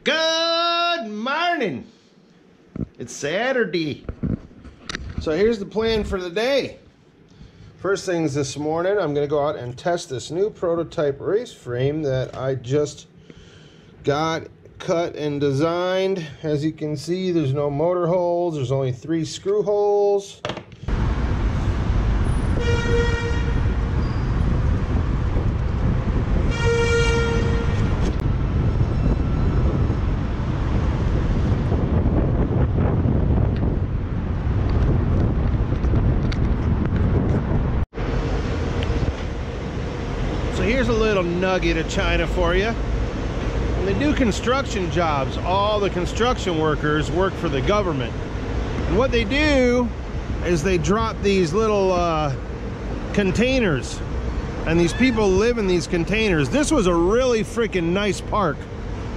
Good morning. It's Saturday. So here's the plan for the day. First things this morning, I'm going to go out and test this new prototype race frame that I just got cut and designed. As you can see, there's no motor holes. There's only 3 screw holes. So here's a little nugget of China for you. When they do construction jobs, all the construction workers work for the government. And what they do is they drop these little containers. And these people live in these containers. This was a really freaking nice park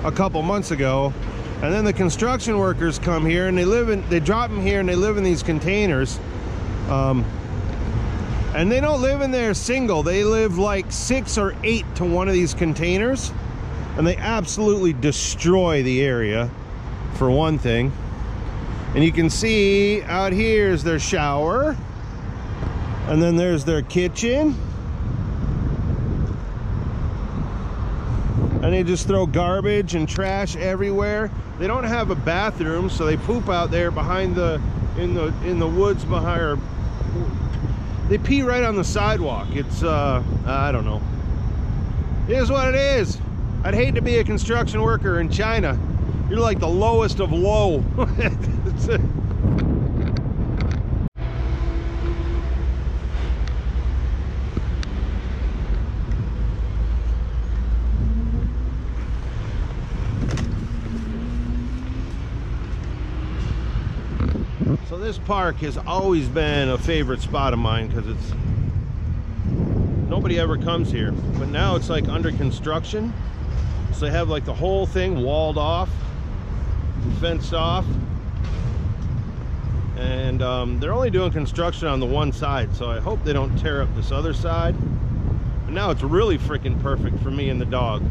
a couple months ago. And then the construction workers come here and they drop them here and they live in these containers. And they don't live in there single. They live like 6 or 8 to one of these containers. And they absolutely destroy the area, for one thing. And you can see out here is their shower. And then there's their kitchen. And they just throw garbage and trash everywhere. They don't have a bathroom, so they poop out there behind in the woods behind, or they pee right on the sidewalk. It's I don't know. It is what it is. I'd hate to be a construction worker in China. You're like the lowest of low. So this park has always been a favorite spot of mine because it's nobody ever comes here, but now it's like under construction. So they have like the whole thing walled off, fenced off, and they're only doing construction on the one side, so I hope they don't tear up this other side. But now it's really freaking perfect for me and the dog.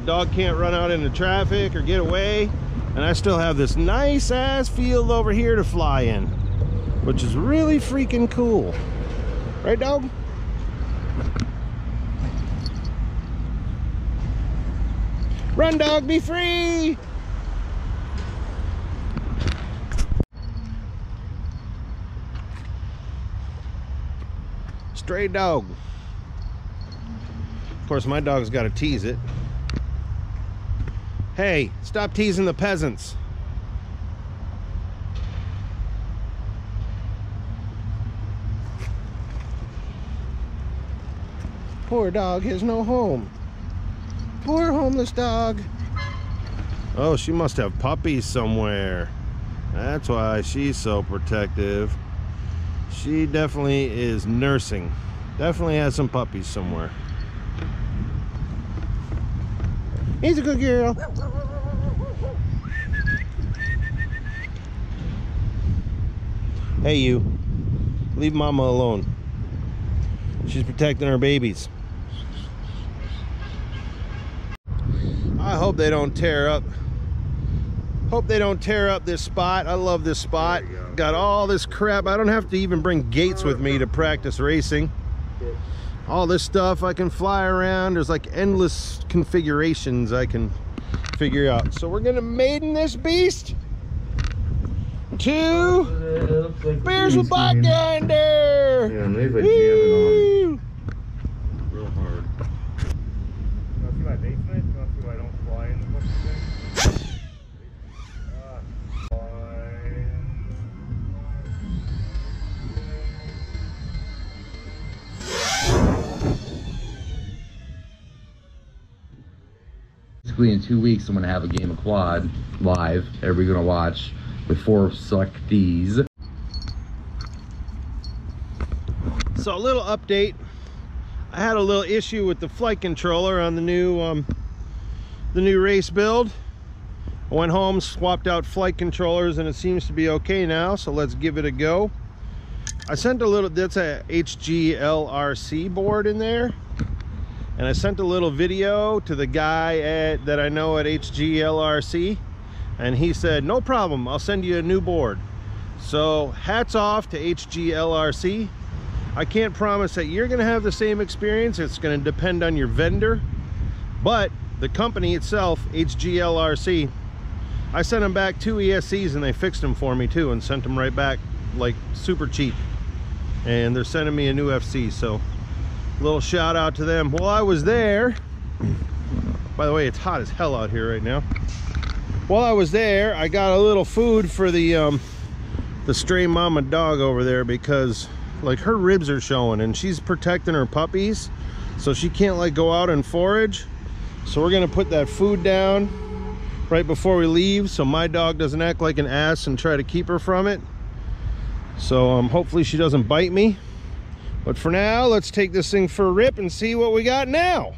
The dog can't run out into traffic or get away, and I still have this nice ass field over here to fly in, which is really freaking cool. Right, dog? Run, dog, be free! Stray dog. Of course, my dog's got to tease it. Hey, stop teasing the peasants. Poor dog has no home. Poor homeless dog. Oh, she must have puppies somewhere. That's why she's so protective. She definitely is nursing. Definitely has some puppies somewhere. He's a good girl. Hey, you. Leave mama alone. She's protecting her babies. I hope they don't tear up. Hope they don't tear up this spot. I love this spot. Got all this crap. I don't have to even bring Gates with me to practice racing. All this stuff I can fly around. There's like endless configurations I can figure out. So we're gonna maiden this beast to Bears with Blackgander. Yeah, maybe I jam it on real hard. You want to see my basement? You want to see why I don't fly in the fucking thing? Basically, in 2 weeks, I'm gonna have a game of quad live. Everybody gonna watch with 4 selectees. So a little update. I had a little issue with the flight controller on the new race build. I went home, swapped out flight controllers, and it seems to be okay now. So let's give it a go. I sent a little. That's a HGLRC board in there. And I sent a little video to the guy that I know at HGLRC, and he said, no problem, I'll send you a new board. So hats off to HGLRC. I can't promise that you're gonna have the same experience. It's gonna depend on your vendor, but the company itself, HGLRC, I sent them back 2 ESCs and they fixed them for me too and sent them right back like super cheap. And they're sending me a new FC, so a little shout out to them. While I was there, by the way, it's hot as hell out here right now. While I was there, I got a little food for the stray mama dog over there, because like her ribs are showing and she's protecting her puppies, so she can't like go out and forage. So we're gonna put that food down right before we leave so my dog doesn't act like an ass and try to keep her from it. So hopefully she doesn't bite me. But for now, let's take this thing for a rip and see what we got now.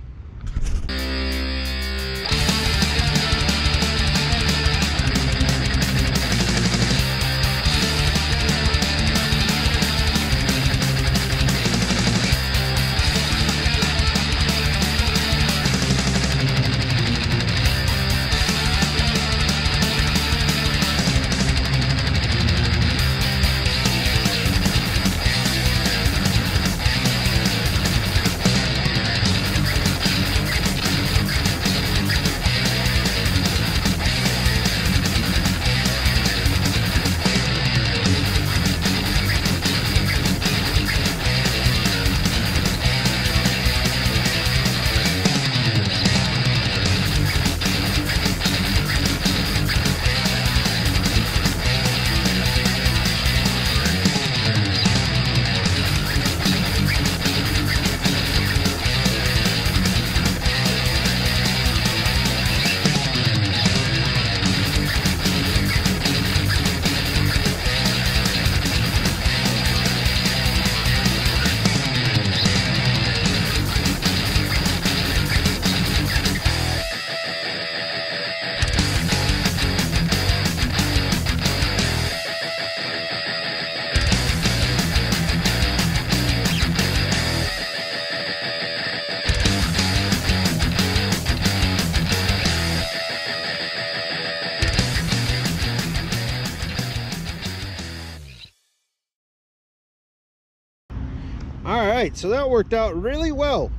All right, so that worked out really well.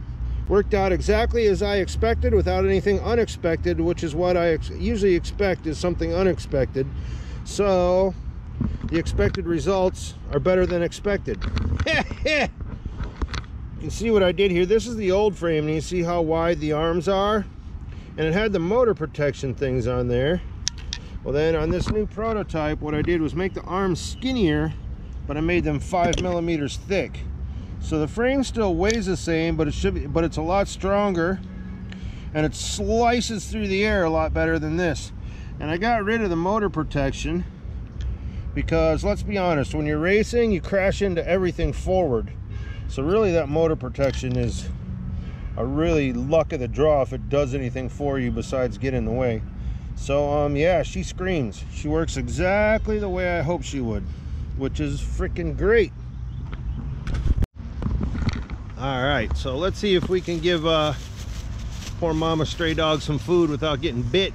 Worked out exactly as I expected without anything unexpected, which is what I usually expect, is something unexpected. So the expected results are better than expected. You can see what I did here. This is the old frame, and you see how wide the arms are, and it had the motor protection things on there. Well, then on this new prototype, what I did was make the arms skinnier, but I made them 5 millimeters thick. So the frame still weighs the same, but it's a lot stronger, and it slices through the air a lot better than this. And I got rid of the motor protection because, let's be honest, when you're racing, you crash into everything forward. So really that motor protection is a really luck of the draw if it does anything for you besides get in the way. So yeah, she screams. She works exactly the way I hoped she would, which is freaking great. All right, so let's see if we can give poor mama stray dog some food without getting bit.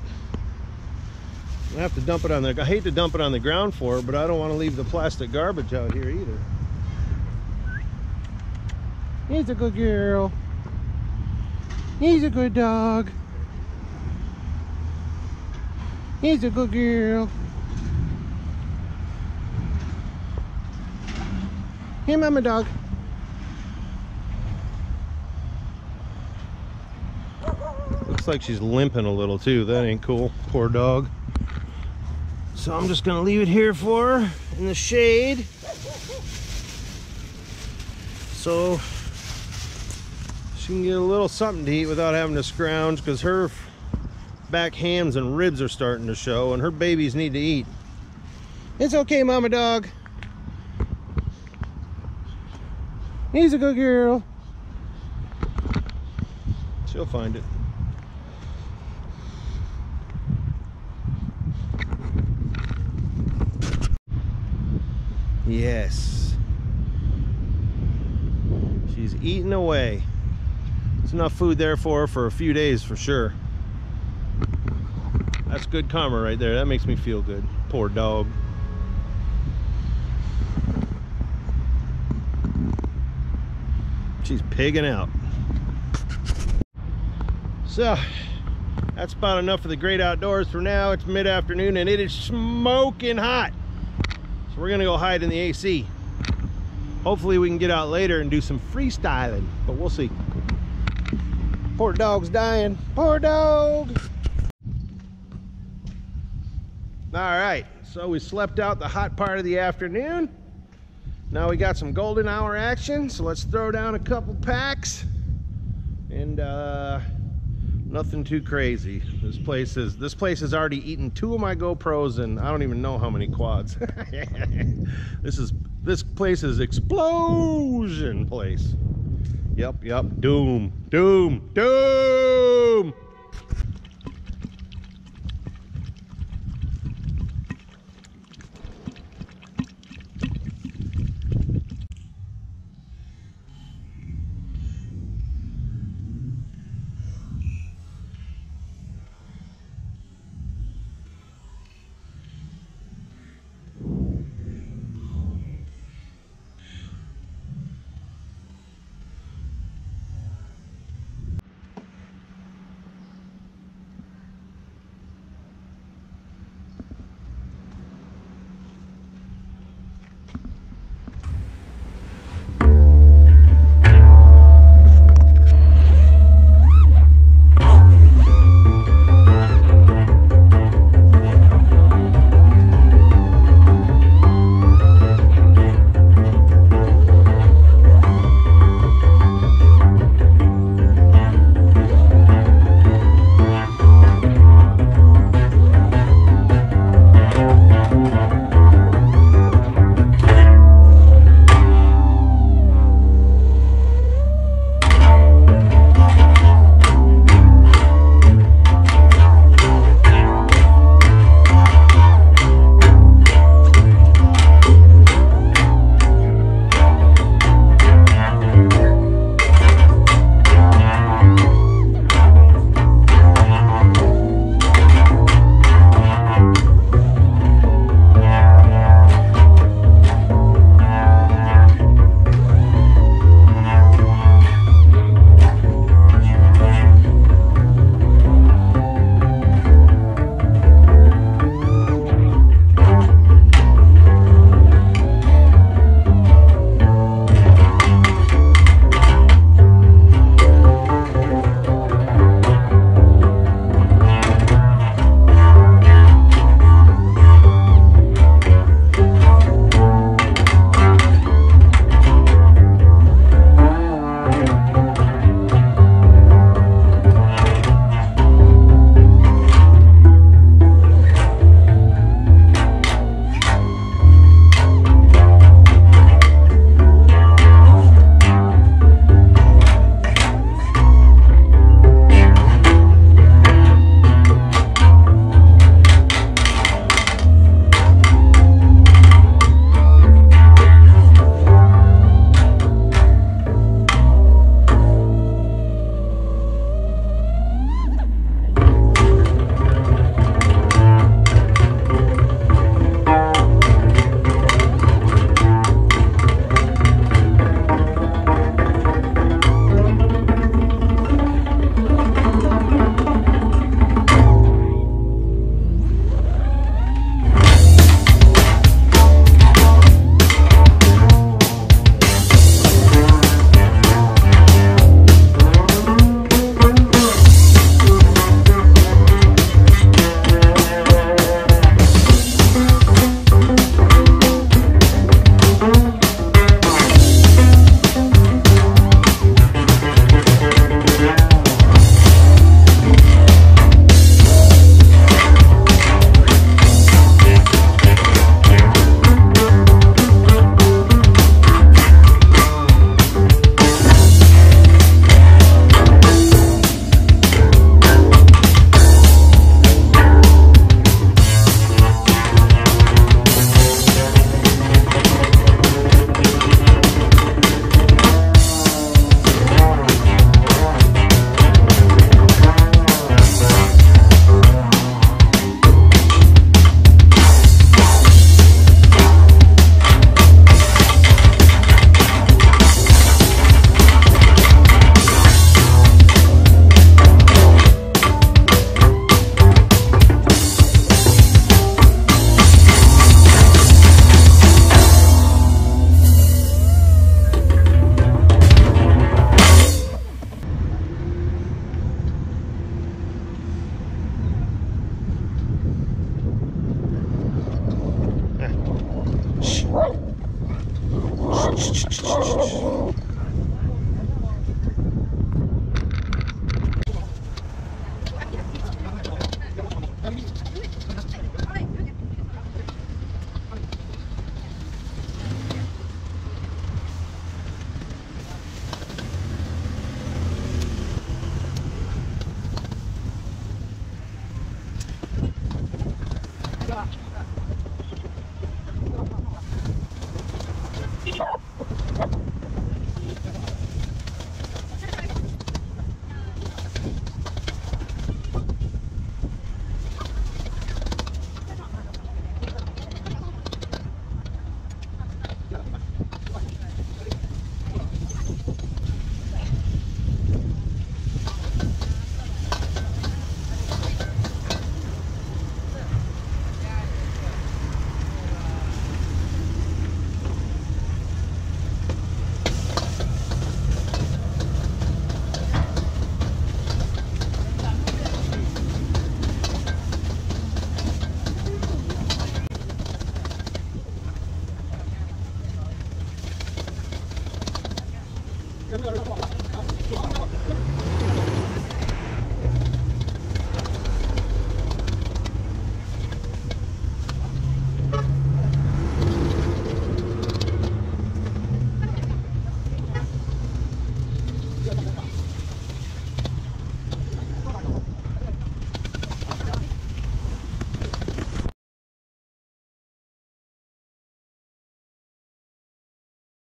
I have to dump it on the, I hate to dump it on the ground for her, but I don't want to leave the plastic garbage out here either. He's a good girl. He's a good dog. He's a good girl. Here, mama dog. Looks like she's limping a little too. That ain't cool. Poor dog. So I'm just gonna leave it here for her in the shade, so she can get a little something to eat without having to scrounge, because her back hams and ribs are starting to show and her babies need to eat. It's okay, mama dog. He's a good girl. She'll find it. Yes, she's eating away. There's enough food there for her for a few days for sure. That's good karma right there. That makes me feel good. Poor dog. She's pigging out. So that's about enough of the great outdoors for now. It's mid-afternoon and it is smoking hot. So we're gonna go hide in the AC. Hopefully we can get out later and do some freestyling, but we'll see. Poor dog's dying. Poor dog. All right, so we slept out the hot part of the afternoon. Now we got some golden hour action, so let's throw down a couple packs. And nothing too crazy. This place has already eaten 2 of my GoPros, and I don't even know how many quads. This place is explosion place. Yep, doom, doom, doom.